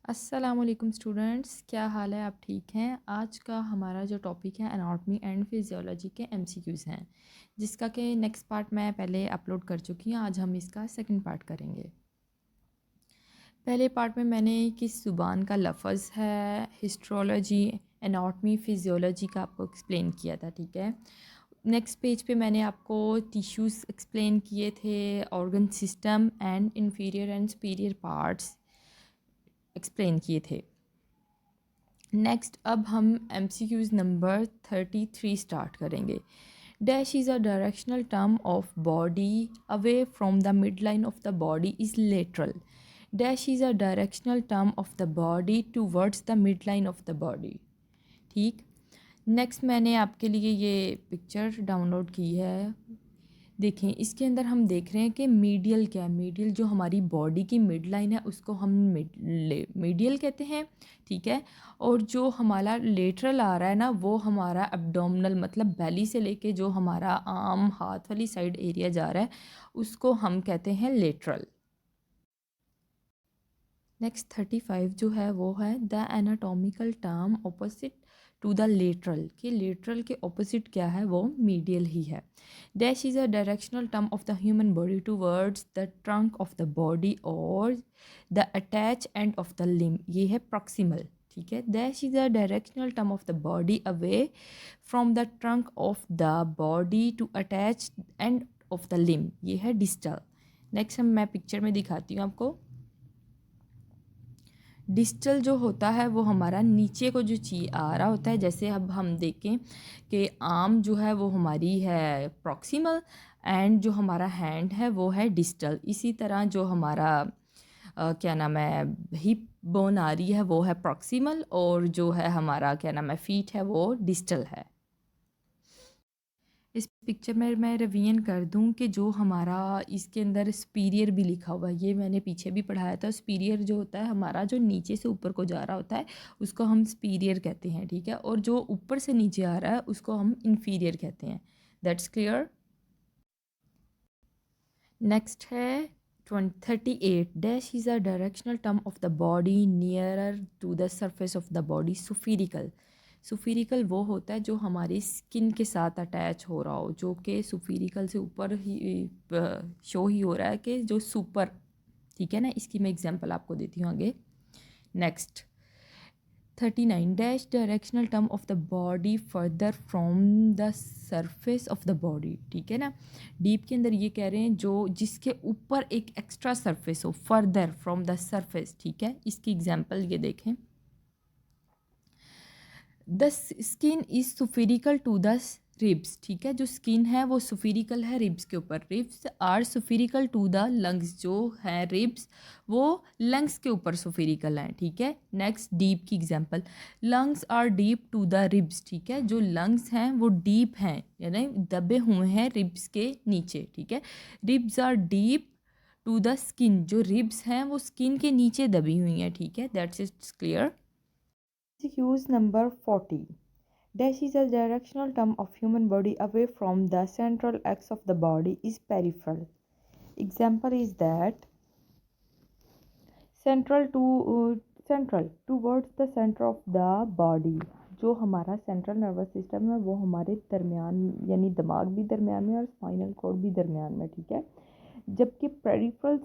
अस्सलामुअलैकुम स्टूडेंट्स, क्या हाल है? आप ठीक हैं? आज का हमारा जो टॉपिक है एनाटॉमी एंड फिजियोलॉजी के एमसीक्यूज़ हैं, जिसका कि नेक्स्ट पार्ट मैं पहले अपलोड कर चुकी हूँ। आज हम इसका सेकंड पार्ट करेंगे। पहले पार्ट में मैंने किस ज़ुबान का लफ्ज़ है, हिस्ट्रोलॉजी, एनाटॉमी, फिजियोलॉजी का आपको एक्सप्लेन किया था, ठीक है। नेक्स्ट पेज पे मैंने आपको टिश्यूज़ एक्सप्लेन किए थे, organ system and inferior and superior parts explain किए थे। नेक्स्ट अब हम MCQs नंबर 33 स्टार्ट करेंगे। Dash is a directional term of body away from the mid line of the body is lateral. Dash is a directional term of the body towards the mid line of the body. ठीक। Next मैंने आपके लिए ये picture download की है। देखें, इसके अंदर हम देख रहे हैं कि मीडियल क्या है। मीडियल जो हमारी बॉडी की मिड लाइन है उसको हम मीडियल कहते हैं, ठीक है। और जो हमारा लेटरल आ रहा है ना, वो हमारा एब्डोमिनल मतलब बेली से लेके जो हमारा आर्म हाथ वाली साइड एरिया जा रहा है उसको हम कहते हैं लेटरल। नेक्स्ट 35 जो है वो है the anatomical term opposite to the lateral. कि लेटरल के ऑपोजिट क्या है, वो मीडियल ही है। Dash is a directional term of the human body towards the trunk of the body और the attach end of the limb, ये है प्रॉक्सिमल, ठीक है। Dash is a directional term of the body away from the trunk of the body to attach end of the limb, ये है distal. Next मैं picture में दिखाती हूँ आपको। डिस्टल जो होता है वो हमारा नीचे को जो ची आ रहा होता है। जैसे अब हम देखें कि आर्म जो है वो हमारी है प्रॉक्सिमल एंड जो हमारा हैंड है वो है डिस्टल। इसी तरह जो हमारा क्या नाम है हिप बोन आ रही है वो है प्रॉक्सिमल और जो है हमारा क्या नाम है फीट है वो डिस्टल है। इस पिक्चर में मैं रिवीजन कर दूं कि जो हमारा इसके अंदर सुपीरियर भी लिखा हुआ है, ये मैंने पीछे भी पढ़ाया था। सुपीरियर जो होता है हमारा जो नीचे से ऊपर को जा रहा होता है उसको हम सुपीरियर कहते हैं, ठीक है। और जो ऊपर से नीचे आ रहा है उसको हम इन्फीरियर कहते हैं। That's clear. नेक्स्ट है 38 dash is a directional term of the body nearer to the surface of the body superficial. Superficial वो होता है जो हमारी स्किन के साथ अटैच हो रहा हो, जो कि सुफीरिकल से ऊपर ही शो ही हो रहा है कि जो सुपर, ठीक है ना। इसकी मैं एग्जांपल आपको देती हूँ आगे। Next 39 dash directional term of the body further from the surface of the body, ठीक है ना। डीप के अंदर ये कह रहे हैं जो जिसके ऊपर एक एक्स्ट्रा सरफेस हो, फर्दर फ्रॉम द सरफेस, ठीक है। इसकी एग्जांपल ये देखें। The skin is superficial to the ribs, ठीक है। जो स्किन है वो सुफिरिकल है रिब्स के ऊपर। Ribs are superficial to the lungs, जो है रिब्स वो लंग्स के ऊपर सुफिरिकल हैं, ठीक है। नेक्स्ट डीप की example, lungs are deep to the ribs, ठीक है। जो लंग्स हैं वो डीप हैं यानी दबे हुए हैं रिब्स के नीचे, ठीक है। Ribs are deep to the skin, जो रिब्स हैं वो स्किन के नीचे दबी हुई हैं, ठीक है। That's it's clear. Use number 40. Dash is a directional term of human body away from the central axis of the body is peripheral. Example is that central towards the center of the body. जो हमारा central nervous system है वो हमारे दरमियान यानी दिमाग भी दरमियान में और स्पाइनल कॉर्ड भी दरमियान में, ठीक है। जबकि पेरिफेरल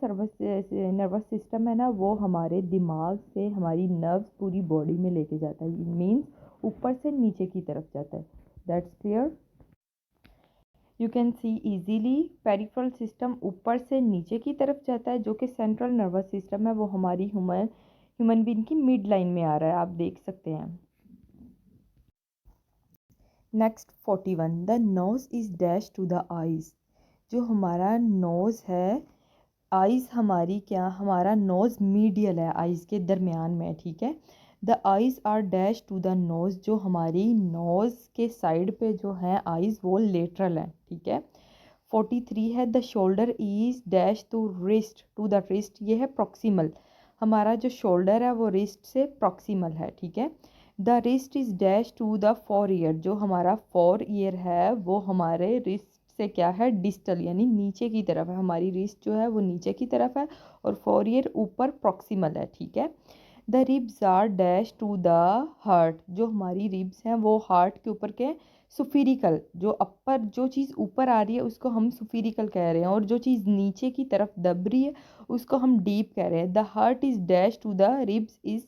नर्वस सिस्टम है ना, वो हमारे दिमाग से हमारी नर्व्स पूरी बॉडी में लेके जाता है। मीन्स ऊपर से नीचे की तरफ जाता है। That's clear. You can C easily peripheral system ऊपर से नीचे की तरफ जाता है, जो कि सेंट्रल नर्वस सिस्टम है वो हमारी ह्यूमन बीइंग की मिड लाइन में आ रहा है, आप देख सकते हैं। Next 41 the nose is dash to the eyes. जो हमारा नोज़ है, आइज़ हमारी क्या, हमारा नोज़ मीडियल है आइज़ के दरमियान में, ठीक है। The eyes are dash to the nose, जो हमारी नोज़ के साइड पे जो है आइज़ वो लेटरल है, ठीक है। 43 है the shoulder is dash to wrist to the wrist, ये है प्रॉक्सिमल। हमारा जो शोल्डर है वो रिस्ट से प्रॉक्सिमल है, ठीक है। The wrist is dash to the forearm, जो हमारा फोर ईयर है वो हमारे रिस्ट से क्या है डिस्टल यानी नीचे की तरफ है। हमारी रिस्ट जो है वो नीचे की तरफ है और फोर ईयर ऊपर प्रॉक्सिमल है, ठीक है। The ribs are dash to the heart, जो हमारी रिब्स हैं वो हार्ट के ऊपर के सुफिरिकल, जो अपर जो चीज़ ऊपर आ रही है उसको हम सुफिरिकल कह रहे हैं, और जो चीज़ नीचे की तरफ दब रही है उसको हम डीप कह रहे हैं। The heart is dash to the ribs is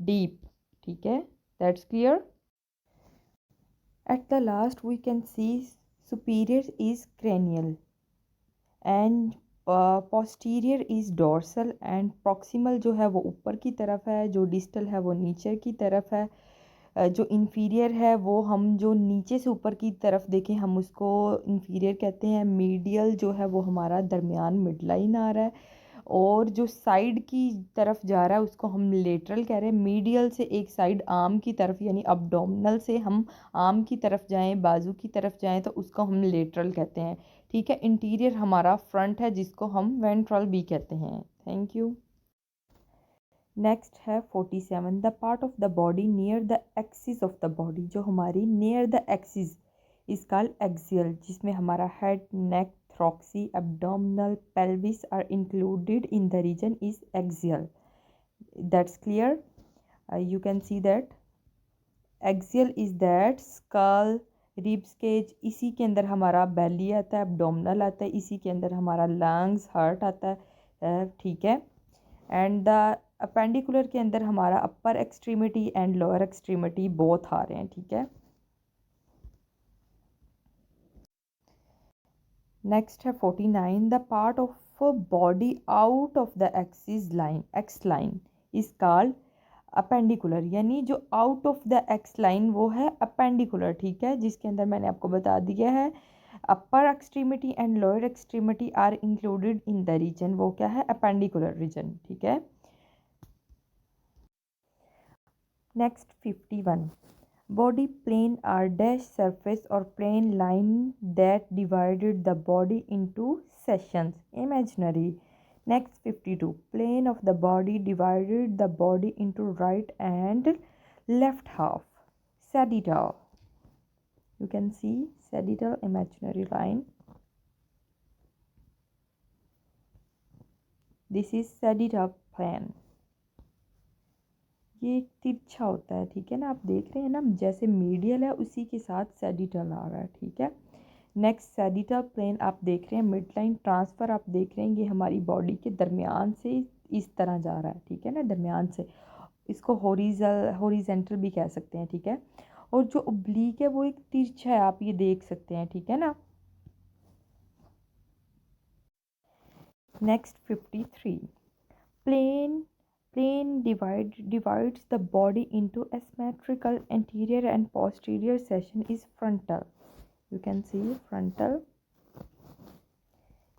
deep. ठीक है, that's clear. At the last we can see superior is cranial and posterior is dorsal and proximal जो है वो ऊपर की तरफ है, जो डिस्टल है वो नीचे की तरफ है। जो इन्फीरियर है वो हम जो नीचे से ऊपर की तरफ देखें हम उसको इन्फीरियर कहते हैं। मीडियल जो है वो हमारा दरमियान मिड लाइन आ रहा है, और जो साइड की तरफ जा रहा है उसको हम लेटरल कह रहे हैं। मीडियल से एक साइड आर्म की तरफ यानी अब्डोमिनल से हम आर्म की तरफ जाएं, बाजू की तरफ जाएं तो उसको हम लेटरल कहते हैं। ठीक है, इंटीरियर हमारा फ्रंट है जिसको हम वेंट्रल भी कहते हैं। Thank you. नेक्स्ट है 47, the part of the body near the axis of the body, जो हमारी near the axis is called axial, जिसमें हमारा head, neck, thorax, abdominal, pelvis are included in the region is axial. That's clear. You can see that axial is that skull, ribs cage, इसी के अंदर हमारा बेली आता है, एब्डोमिनल आता है, इसी के अंदर हमारा लंग्स, हार्ट आता है। ठीक है, एंड द अपेंडिकुलर के अंदर हमारा upper extremity and lower extremity both आ रहे हैं। ठीक है, नेक्स्ट है 49, the part of body out of the axis line, x line is called appendicular, यानी जो out of the x line वो है अपेंडिकुलर। ठीक है, जिसके अंदर मैंने आपको बता दिया है upper extremity and lower extremity are included in the region, वो क्या है, अपेंडिकुलर रीजन। ठीक है, next 51, body plane are dash surface or plane line that divided the body into sections, imaginary. Next 52, plane of the body divided the body into right and left half, sagittal. You can see sagittal imaginary line. This is sagittal plane. ये एक तिरछा होता है। ठीक है ना, आप देख रहे हैं ना, जैसे मीडियल है उसी के साथ सैडिटल आ रहा है। ठीक है, नेक्स्ट सैडिटल प्लेन आप देख रहे हैं, मिड लाइन ट्रांसफ़र आप देख रहे हैं, ये हमारी बॉडी के दरमियान से इस तरह जा रहा है। ठीक है ना, दरमियान से, इसको हॉरिजेंटल भी कह सकते हैं। ठीक है, और जो ओब्लीक है वो एक तिरछा है, आप ये देख सकते हैं। ठीक है ना, next 53, plane plane divides the body into asymmetrical anterior and posterior section is frontal. You can see frontal,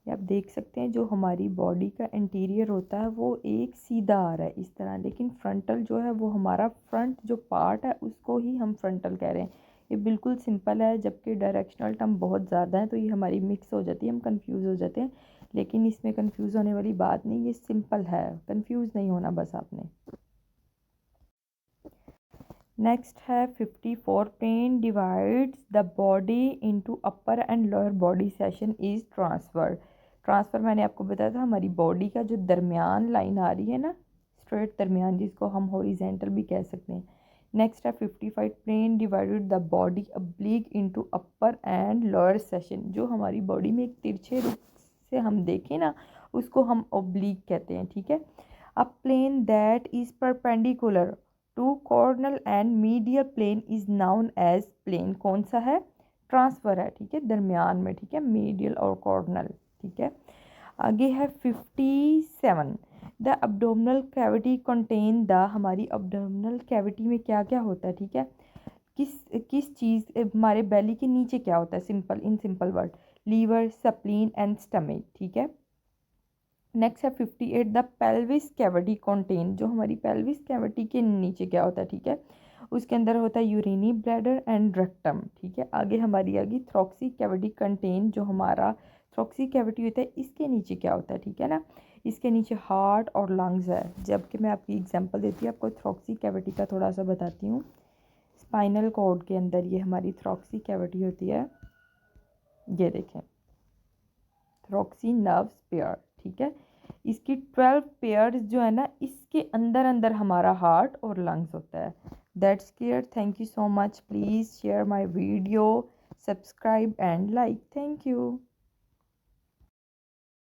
ये आप देख सकते हैं, जो हमारी बॉडी का इंटीरियर होता है वो एक सीधा आ रहा है इस तरह, लेकिन फ्रंटल जो है वो हमारा फ्रंट जो पार्ट है उसको ही हम फ्रंटल कह रहे हैं। ये बिल्कुल सिंपल है, जबकि डायरेक्शनल टर्म बहुत ज़्यादा है तो ये हमारी मिक्स हो जाती है, हम कंफ्यूज हो जाते हैं, लेकिन इसमें कंफ्यूज होने वाली बात नहीं, ये सिंपल है, कंफ्यूज नहीं होना बस आपने। नेक्स्ट है 54, plane divides the body into upper and lower body section is transverse. Transverse मैंने आपको बताया था, हमारी बॉडी का जो दरमियान लाइन आ रही है ना, स्ट्रेट दरमियान, जिसको हम हॉरिजेंटल भी कह सकते हैं। नेक्स्ट है 55, plane divided the body oblique into upper and lower section, जो हमारी बॉडी में एक तिरछे रूप से हम देखें ना उसको हम ओब्लीक कहते हैं। ठीक है, a plane that is perpendicular to coronal and medial plane is known as plane, कौन सा है, ट्रांसफर है। ठीक है, दरमियान में। ठीक है, मीडियल और कॉर्नल। ठीक है, आगे है 57, the abdominal cavity contain the, हमारी अब्डोमिनल कैविटी में क्या क्या होता है। ठीक है, किस किस चीज़, हमारे बेली के नीचे क्या होता है, simple, in simple word, liver, spleen and stomach. ठीक है, नेक्स्ट है 58, द पेल्विस कैविटी कंटेन, जो हमारी पेल्विस कैविटी के नीचे क्या होता है। ठीक है, उसके अंदर होता है यूरिनी ब्लैडर एंड रेक्टम। ठीक है, आगे हमारी आगे थ्रोक्सी कैविटी कंटेन, जो हमारा थ्रोक्सी कैविटी होता है इसके नीचे क्या होता है। ठीक है ना, इसके नीचे हार्ट और लंग्स है। जबकि मैं आपकी एग्जांपल देती हूँ, आपको थ्रोक्सी कैविटी का थोड़ा सा बताती हूँ। स्पाइनल कॉर्ड के अंदर ये हमारी थ्रोक्सी कैविटी होती है, ये देखें, थ्रोक्सी नर्व स्पेयर। ठीक है, इसकी 12 पेयर्स जो है ना, इसके अंदर अंदर हमारा हार्ट और लंग्स होता है। That's clear. Thank you so much. Please share my video, subscribe and like. Thank you.